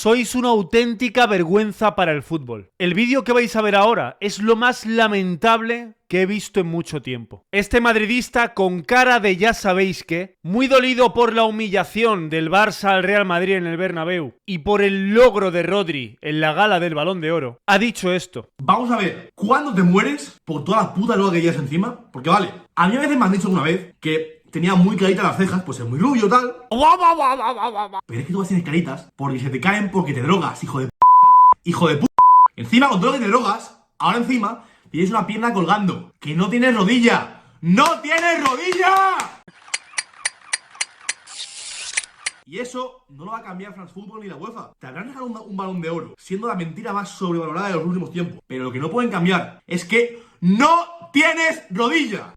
Sois una auténtica vergüenza para el fútbol. El vídeo que vais a ver ahora es lo más lamentable que he visto en mucho tiempo. Este madridista con cara de ya sabéis qué, muy dolido por la humillación del Barça al Real Madrid en el Bernabéu y por el logro de Rodri en la gala del Balón de Oro, ha dicho esto. Vamos a ver, ¿cuándo te mueres por toda la puta droga que llevas encima? Porque vale, a mí a veces me han dicho alguna vez que tenía muy claritas las cejas, pues es muy rubio tal. Pero es que tú vas a tener claritas porque se te caen porque te drogas, hijo de p***. Hijo de p***. Encima, con todo lo que te drogas, ahora encima tienes una pierna colgando. Que no tienes rodilla. ¡No tienes rodilla! Y eso no lo va a cambiar France Football ni la UEFA. Te habrán dejado un balón de oro, siendo la mentira más sobrevalorada de los últimos tiempos. Pero lo que no pueden cambiar es que no tienes rodilla.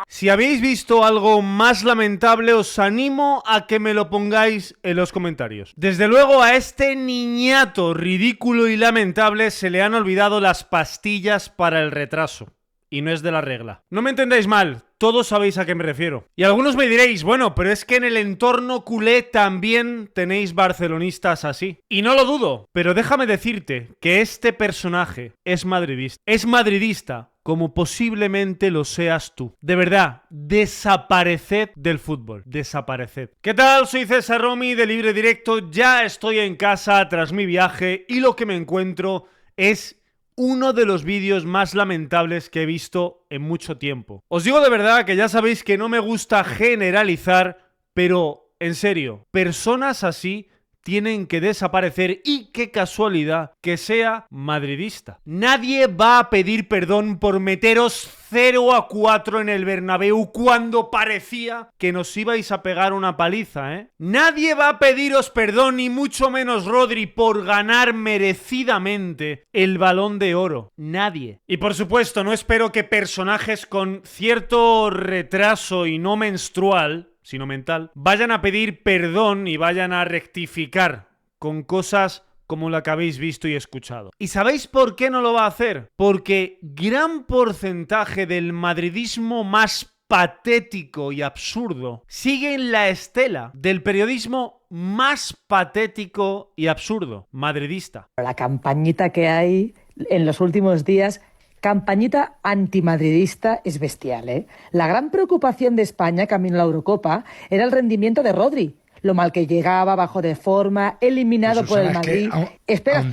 Si habéis visto algo más lamentable, os animo a que me lo pongáis en los comentarios. Desde luego, a este niñato ridículo y lamentable se le han olvidado las pastillas para el retraso. Y no es de la regla. No me entendáis mal, todos sabéis a qué me refiero. Y algunos me diréis, bueno, pero es que en el entorno culé también tenéis barcelonistas así. Y no lo dudo, pero déjame decirte que este personaje es madridista. Es madridista como posiblemente lo seas tú. De verdad, desapareced del fútbol. Desapareced. ¿Qué tal? Soy César Romy de Libre Directo. Ya estoy en casa tras mi viaje y lo que me encuentro es uno de los vídeos más lamentables que he visto en mucho tiempo. Os digo de verdad que ya sabéis que no me gusta generalizar, pero en serio, personas así tienen que desaparecer y qué casualidad que sea madridista. Nadie va a pedir perdón por meteros 0-4 en el Bernabéu cuando parecía que nos ibais a pegar una paliza, ¿eh? Nadie va a pediros perdón, ni mucho menos Rodri, por ganar merecidamente el Balón de Oro. Nadie. Y por supuesto, no espero que personajes con cierto retraso y no menstrual, sino mental, vayan a pedir perdón y vayan a rectificar con cosas como la que habéis visto y escuchado. ¿Y sabéis por qué no lo va a hacer? Porque gran porcentaje del madridismo más patético y absurdo sigue en la estela del periodismo más patético y absurdo, madridista. La campañita que hay en los últimos días, campañita antimadridista, es bestial, ¿eh? La gran preocupación de España camino a la Eurocopa era el rendimiento de Rodri. Lo mal que llegaba, bajo de forma, eliminado por el Madrid. Espera.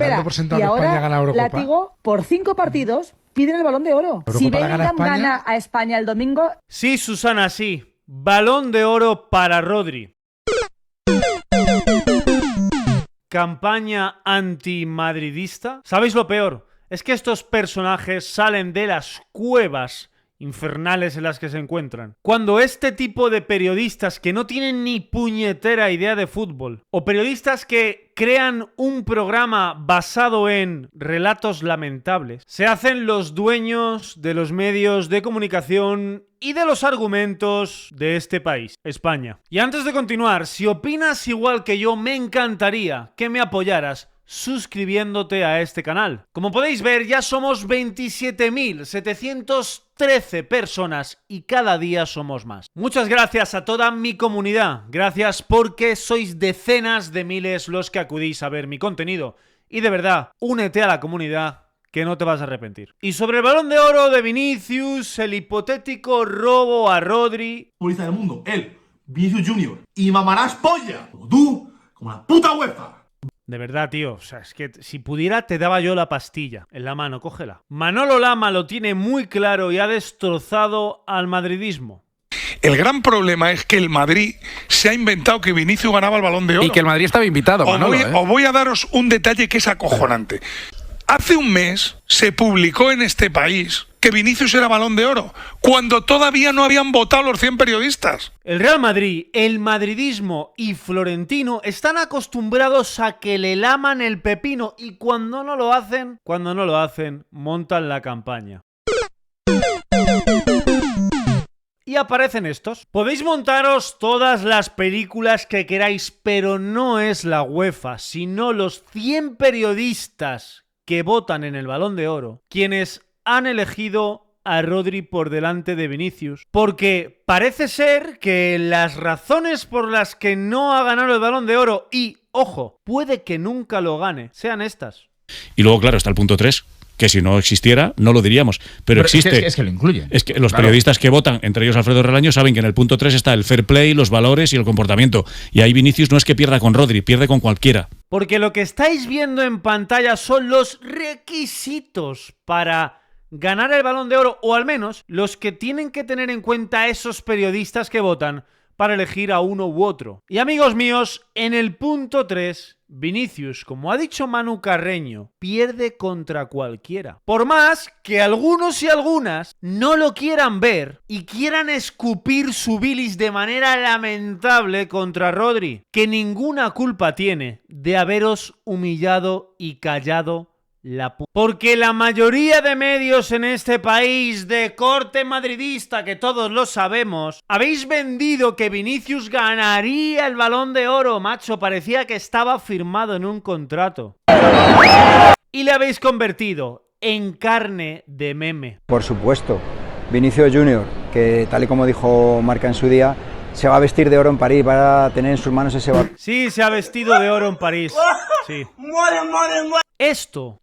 Y ahora, látigo, por 5 partidos, piden el Balón de Oro. Si Bellingham gana a España el domingo... Sí, Susana, sí. Balón de Oro para Rodri. Campaña antimadridista. ¿Sabéis lo peor? Es que estos personajes salen de las cuevas infernales en las que se encuentran. Cuando este tipo de periodistas que no tienen ni puñetera idea de fútbol, o periodistas que crean un programa basado en relatos lamentables, se hacen los dueños de los medios de comunicación y de los argumentos de este país, España. Y antes de continuar, si opinas igual que yo, me encantaría que me apoyaras suscribiéndote a este canal. Como podéis ver, ya somos 27.713 personas y cada día somos más. Muchas gracias a toda mi comunidad. Gracias porque sois decenas de miles los que acudís a ver mi contenido. Y de verdad, únete a la comunidad que no te vas a arrepentir. Y sobre el Balón de Oro de Vinicius, el hipotético robo a Rodri... Futbolista del mundo, él, Vinicius Junior. Y mamarás polla, como tú, como la puta UEFA. De verdad, tío, o sea, es que si pudiera te daba yo la pastilla en la mano, cógela. Manolo Lama lo tiene muy claro y ha destrozado al madridismo. El gran problema es que el Madrid se ha inventado que Vinicius ganaba el Balón de Oro. Y que el Madrid estaba invitado, Manolo, os voy a daros un detalle que es acojonante. Hace un mes se publicó en este país que Vinicius era Balón de Oro, cuando todavía no habían votado los 100 periodistas. El Real Madrid, el madridismo y Florentino están acostumbrados a que le laman el pepino y cuando no lo hacen, montan la campaña. Y aparecen estos. Podéis montaros todas las películas que queráis, pero no es la UEFA, sino los 100 periodistas que votan en el Balón de Oro, quienes han elegido a Rodri por delante de Vinicius, porque parece ser que las razones por las que no ha ganado el Balón de Oro y ojo, puede que nunca lo gane, sean estas. Y luego, claro, está el punto 3, que si no existiera, no lo diríamos. Pero existe. Es que lo incluye. Es que los Claro. periodistas que votan, entre ellos Alfredo Relaño, saben que en el punto 3 está el fair play, los valores y el comportamiento. Y ahí Vinicius no es que pierda con Rodri, pierde con cualquiera. Porque lo que estáis viendo en pantalla son los requisitos para ganar el Balón de Oro, o al menos los que tienen que tener en cuenta esos periodistas que votan para elegir a uno u otro. Y amigos míos, en el punto 3, Vinicius, como ha dicho Manu Carreño, pierde contra cualquiera. Por más que algunos y algunas no lo quieran ver y quieran escupir su bilis de manera lamentable contra Rodri, que ninguna culpa tiene de haberos humillado y callado porque la mayoría de medios en este país de corte madridista, que todos lo sabemos, habéis vendido que Vinicius ganaría el Balón de Oro, macho, parecía que estaba firmado en un contrato. Y le habéis convertido en carne de meme. Por supuesto, Vinicius Junior, que tal y como dijo Marca en su día, se va a vestir de oro en París, va a tener en sus manos ese balón. Sí, se ha vestido de oro en París. Sí.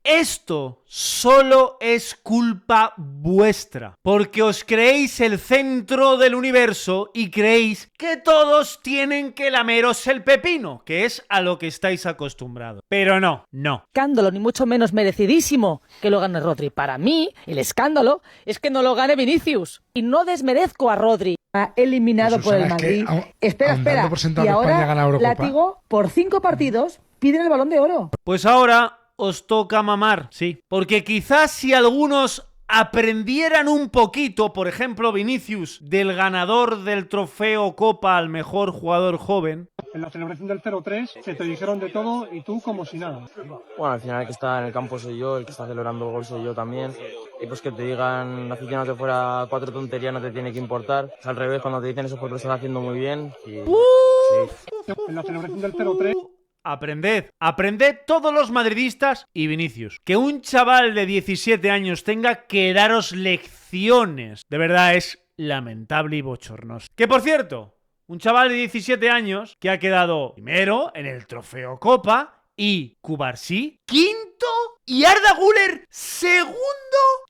Esto solo es culpa vuestra, porque os creéis el centro del universo y creéis que todos tienen que lameros el pepino, que es a lo que estáis acostumbrados. Pero no. Escándalo, ni mucho menos merecidísimo que lo gane Rodri. Para mí, el escándalo es que no lo gane Vinicius. Y no desmerezco a Rodri. Ha eliminado por el Madrid. Espera. Y ahora, látigo, por 5 partidos, piden el Balón de Oro. Pues ahora os toca mamar, sí. Porque quizás si algunos aprendieran un poquito, por ejemplo Vinicius, del ganador del trofeo Copa al mejor jugador joven. En la celebración del 0-3 se te dijeron de todo y tú como si nada. Bueno, al final el que está en el campo soy yo, el que está celebrando el gol soy yo también. Y pues que te digan aficionado que fuera 4 tonterías no te tiene que importar. Es al revés, cuando te dicen eso porque lo estás haciendo muy bien. Y, sí. En la celebración del 0-3... Aprended todos los madridistas y Vinicius. Que un chaval de 17 años tenga que daros lecciones, de verdad es lamentable y bochornoso. Que por cierto, un chaval de 17 años que ha quedado primero en el trofeo Copa y Cubarsí quinto y Arda Güler segundo.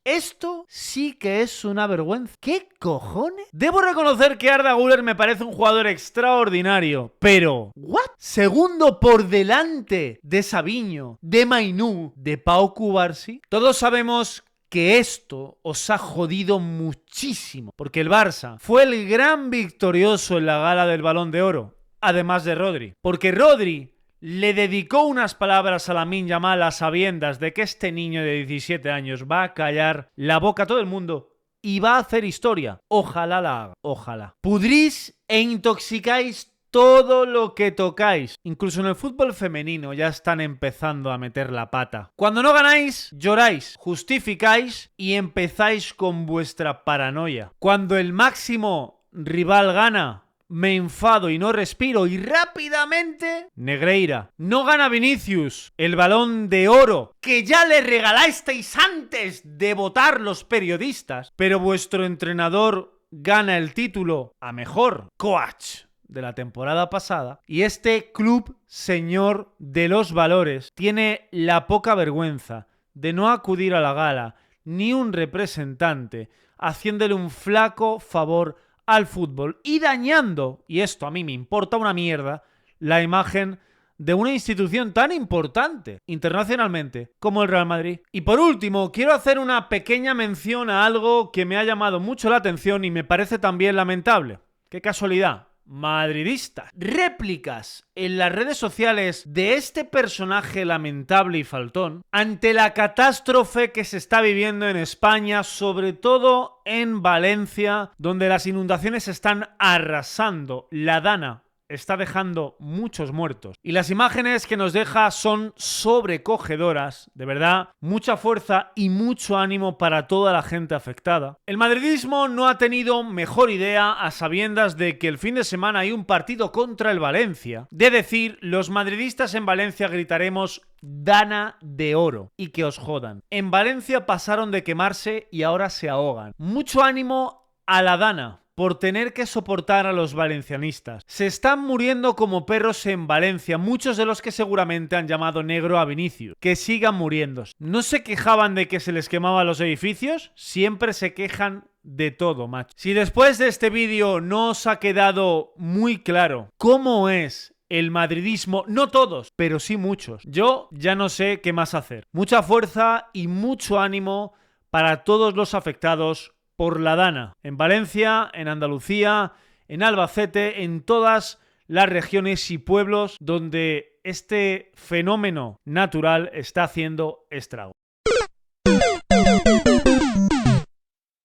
Esto sí que es una vergüenza. ¿Qué cojones? Debo reconocer que Arda Güler me parece un jugador extraordinario, pero ¿what? Segundo por delante de Savinho, de Mainú, de Pau Cubarsí. Todos sabemos que esto os ha jodido muchísimo, porque el Barça fue el gran victorioso en la gala del Balón de Oro, además de Rodri. Porque Rodri le dedicó unas palabras a Lamine Yamal a sabiendas de que este niño de 17 años va a callar la boca a todo el mundo y va a hacer historia. Ojalá la haga, ojalá. Pudrís e intoxicáis todo lo que tocáis. Incluso en el fútbol femenino ya están empezando a meter la pata. Cuando no ganáis, lloráis, justificáis y empezáis con vuestra paranoia. Cuando el máximo rival gana, me enfado y no respiro y rápidamente Negreira. No gana Vinicius el Balón de Oro que ya le regalasteis antes de votar los periodistas, pero vuestro entrenador gana el título a mejor coach de la temporada pasada y este club señor de los valores tiene la poca vergüenza de no acudir a la gala ni un representante, haciéndole un flaco favor al fútbol y dañando, y esto a mí me importa una mierda, la imagen de una institución tan importante internacionalmente como el Real Madrid. Y por último, quiero hacer una pequeña mención a algo que me ha llamado mucho la atención y me parece también lamentable. ¡Qué casualidad! Madridistas. Réplicas en las redes sociales de este personaje lamentable y faltón ante la catástrofe que se está viviendo en España, sobre todo en Valencia, donde las inundaciones están arrasando. La Dana está dejando muchos muertos. Y las imágenes que nos deja son sobrecogedoras. De verdad, mucha fuerza y mucho ánimo para toda la gente afectada. El madridismo no ha tenido mejor idea, a sabiendas de que el fin de semana hay un partido contra el Valencia, de decir, los madridistas en Valencia gritaremos Dana de oro y que os jodan. En Valencia pasaron de quemarse y ahora se ahogan. Mucho ánimo a la Dana, por tener que soportar a los valencianistas. Se están muriendo como perros en Valencia, muchos de los que seguramente han llamado negro a Vinicius. Que sigan muriéndose. ¿No se quejaban de que se les quemaban los edificios? Siempre se quejan de todo, macho. Si después de este vídeo no os ha quedado muy claro cómo es el madridismo, no todos, pero sí muchos, yo ya no sé qué más hacer. Mucha fuerza y mucho ánimo para todos los afectados por la Dana. En Valencia, en Andalucía, en Albacete, en todas las regiones y pueblos donde este fenómeno natural está haciendo estrago.